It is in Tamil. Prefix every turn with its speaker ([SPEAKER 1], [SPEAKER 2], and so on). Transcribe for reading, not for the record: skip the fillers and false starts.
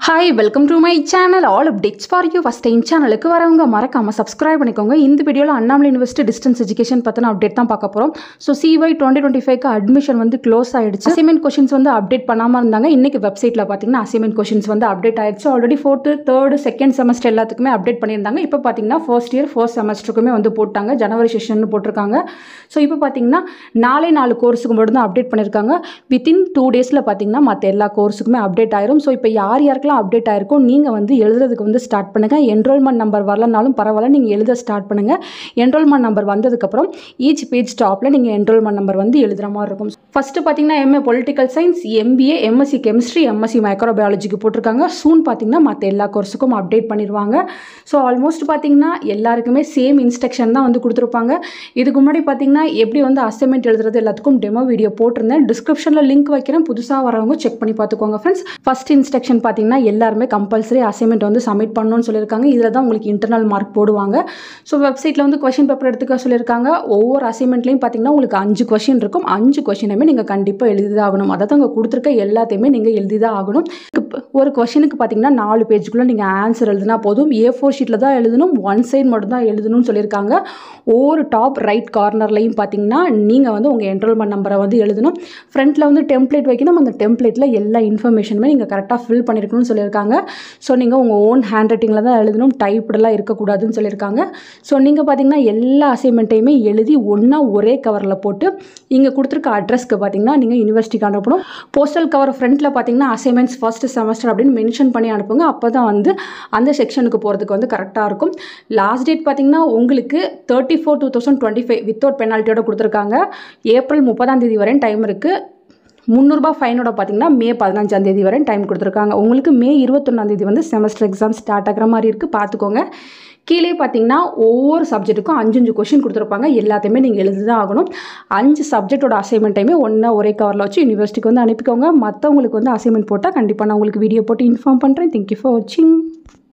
[SPEAKER 1] Hi, welcome to my channel. All updates for you. First time சேனலுக்கு வரவங்க மறக்காம subscribe பண்ணிக்கோங்க. இந்த வீடியோல அண்ணாமலை யுனிவர்சிட்டி டிஸ்டன்ஸ் எஜுகேஷன் பத்தின அப்டேட் தான் பார்க்க போறோம். ஸோ CY 2025 க்கு அட்மிஷன் வந்து க்ளோஸ் ஆயிடுச்சு. அசைன்மெண்ட் கொஷின்ஸ் வந்து அப்டேட் பண்ணாம இருந்தாங்க. இன்னைக்கு வெப்சைட்ல பாத்தீங்கன்னா அசைன்மெண்ட் கொஷின்ஸ் வந்து அப்டேட் ஆயிடுச்சு. Already 4th, 3rd, 2nd semester எல்லாத்துக்குமே அப்டேட் பண்ணியிருந்தாங்க. இப்போ பாத்தீங்கன்னா ஃபர்ஸ்ட் இயர் ஃபர்ஸ்ட் செமஸ்டருக்குமே வந்து போட்டாங்க. ஜனவரி செஷன் போட்டிருக்காங்க. ஸோ இப்போ பாத்தீங்கன்னா 4 கோர்ஸுக்கு மட்டும் தான் அப்டேட் பண்ணியிருக்காங்க. வித்தின் 2 டேஸ்ல பாத்தீங்கன்னா மற்ற எல்லா கோர்ஸுக்குமே அப்டேட் ஆயிரும். ஸோ இப்போ யாருக்கெல்லாம் அப்டேட் ஆயிருக்கும் நீங்கள் வந்து எழுதுறதுக்கு வந்து ஸ்டார்ட் பண்ணுங்கள். என்ரோல்மெண்ட் நம்பர் வரலனாலும் பரவாயில்ல, நீங்கள் எழுத ஸ்டார்ட் பண்ணுங்கள். என்ரோல்மெண்ட் நம்பர் வந்ததுக்கப்புறம் ஈச் பேஜ் டாப்பில் நீங்கள் என்ரோல்மெண்ட் நம்பர் வந்து எழுதுகிற மாதிரி இருக்கும். ஃபஸ்ட்டு பார்த்தீங்கன்னா MA political science, MBA, MSc chemistry, MSc மைக்ரோபயாலஜிக்கு போட்டிருக்காங்க. சூன் பார்த்தீங்கன்னா மற்ற எல்லா கோர்ஸுக்கும் அப்டேட் பண்ணிடுவாங்க. ஸோ ஆல்மோஸ்ட் பார்த்தீங்கன்னா எல்லாருக்குமே சேம் இன்ஸ்ட்ரக்ஷன் தான் வந்து கொடுத்துருப்பாங்க. இதுக்கு முன்னாடி பார்த்தீங்கன்னா எப்படி வந்து அசைன்மெண்ட் எழுதுறது எல்லாத்துக்கும் டெமோ வீடியோ போட்டிருந்தேன். டிஸ்கிரிப்ஷனில் லிங்க் வைக்கிறேன், புதுசாக வரவங்க செக் பண்ணி பார்த்துக்கோங்க ஃப்ரெண்ட்ஸ். ஃபர்ஸ்ட் இன்ஸ்ட்ரக்ஷன் பார்த்தீங்கன்னா எல்லாருமே கம்பல்சரி அசைன்மெண்ட் வந்து சப்மிட் பண்ணணும்னு சொல்லியிருக்காங்க. இதில் தான் உங்களுக்கு இன்டர்னல் மார்க் போடுவாங்க. ஸோ வெப்சைட்டில் வந்து கொஷின் பேப்பர் எடுத்துக்க சொல்லியிருக்காங்க. ஒவ்வொரு அசைன்மெண்ட்லையும் பார்த்தீங்கன்னா உங்களுக்கு 5 கொஷின் இருக்கும். 5 கொஷினுமே நீங்கள் கண்டிப்பாக எழுதி தான் ஆகணும். அதாவது அங்கே கொடுத்துருக்க எல்லாத்தையுமே நீங்கள் எழுதி தான் ஆகணும். ஒரு கொஷினுக்கு பார்த்தீங்கன்னா 4 பேஜுக்குள்ளே நீங்கள் ஆன்சர் எழுதினா போதும். A4 ஷீட்டில் தான் எழுதணும், 1 சைட் மட்டும் தான் எழுதணும்னு சொல்லியிருக்காங்க. ஒவ்வொரு டாப் ரைட் கார்னர்லையும் பார்த்தீங்கன்னா நீங்கள் வந்து உங்கள் என்ரோல்மெண்ட் நம்பரை வந்து எழுதணும். ஃப்ரண்ட்டில் வந்து டெம்ப்ளேட் வைக்கணும். அந்த டெம்ப்ளேட்டில் எல்லா இன்ஃபர்மேஷனுமே நீங்கள் கரெக்டாக ஃபில் பண்ணியிருக்கணும்னு சொல்லியிருக்காங்க. ஸோ நீங்கள் உங்கள் ஓன் ஹேண்ட் ரைட்டிங்கில் தான் எழுதணும், டைப்டெல்லாம் இருக்கக்கூடாதுன்னு சொல்லியிருக்காங்க. ஸோ நீங்கள் பார்த்தீங்கன்னா எல்லா அசைன்மெண்ட்டையுமே எழுதி ஒன்றா ஒரே கவரில் போட்டு இங்கே கொடுத்துருக்க அட்ரஸ்க்கு பார்த்தீங்கன்னா நீங்கள் யூனிவர்சிட்டிக்கு அனுப்பணும். போஸ்டல் கவர் ஃப்ரண்ட்டில் பார்த்தீங்கன்னா அசைன்மெண்ட்ஸ் ஃபர்ஸ்ட் செமஸ்டர் அப்படின்னு மென்ஷன் பண்ணி அனுப்புங்க. அப்போ தான் வந்து அந்த செக்ஷனுக்கு போகிறதுக்கு வந்து கரெக்டாக இருக்கும். லாஸ்ட் டேட் பார்த்தீங்கன்னா உங்களுக்கு 34/2025 வித்தவுட் பெனால்ட்டியோட கொடுத்துருக்காங்க. ஏப்ரல் 30 வரையும் டைம் இருக்குது. 300 ரூபாய் ஃபைனோட பார்த்தீங்கன்னா மே 15 வரை டைம் கொடுத்துருக்காங்க. உங்களுக்கு மே 21 வந்து செமஸ்டர் எக்ஸாம் ஸ்டார்ட் ஆகிற மாதிரி இருக்குது, பார்த்துக்கோங்க. கீழே பார்த்தீங்கன்னா ஒவ்வொரு சப்ஜெக்ட்டுக்கும் 5 கொஷின் கொடுத்துருப்பாங்க. எல்லாத்தையுமே நீங்கள் எழுதி தான் ஆகணும். 5 சப்ஜெக்டோட அசைன்மெண்ட்டையுமே ஒன்றா ஒரே கவரில் வச்சு யூனிவர்சிட்டிக்கு வந்து அனுப்பிக்கோங்க. மற்றவங்களுக்கு வந்து அசைன்மெண்ட் போட்டால் கண்டிப்பாக நான் உங்களுக்கு வீடியோ போட்டு இன்ஃபார்ம் பண்ணுறேன். தேங்க்யூ ஃபார் வாட்சிங்.